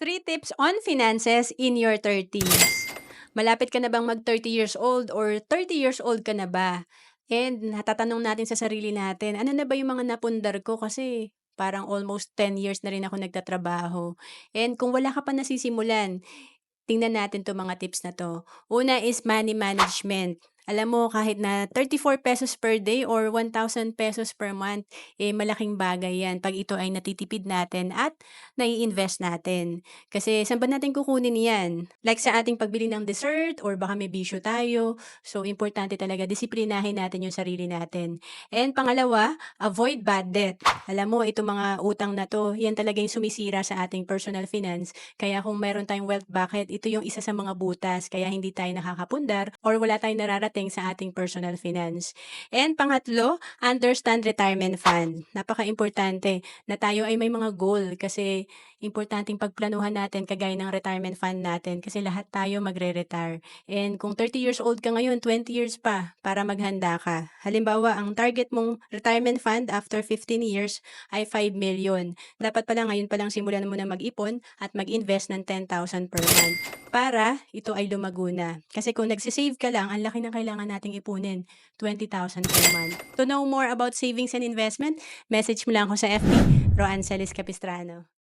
Three tips on finances in your 30s. Malapit ka na bang mag 30 years old or 30 years old ka na ba? And natatanong natin sa sarili natin, ano na ba yung mga napundar ko kasi parang almost 10 years na rin ako nagtatrabaho. And kung wala ka pa nasisimulan, tingnan natin 'tong mga tips na 'to. Una is money management. Alam mo kahit na 34 pesos per day or 1,000 pesos per month, malaking bagay 'yan 'pag ito ay natitipid natin at nai-invest natin. Kasi saan ba natin kukunin 'yan? Like sa ating pagbili ng dessert or baka may bisyo tayo. So, importante talaga disiplinahin natin yung sarili natin. And pangalawa, avoid bad debt. Alam mo itong mga utang na 'to, 'yan talaga yung sumisira sa ating personal finance. Kaya kung meron tayong wealth bucket, ito yung isa sa mga butas kaya hindi tayo nakakapundar or wala tayong nararating sa ating personal finance. And pangatlo, understand retirement fund. Napaka-importante na tayo ay may mga goal kasi importanteng pagplanuhan natin kagaya ng retirement fund natin kasi lahat tayo magre-retire. And kung 30 years old ka ngayon, 20 years pa para maghanda ka. Halimbawa, ang target mong retirement fund after 15 years ay 5 million. Dapat pala ngayon pa lang simulan mo na mag-ipon at mag-invest ng 10,000 per month para ito ay lumago na. Kasi kung nagse-save ka lang, ang laki ng kailangan nating ipunin, 20,000 per month. To know more about savings and investment, message mo lang ako sa FB, Roancelis Capistrano.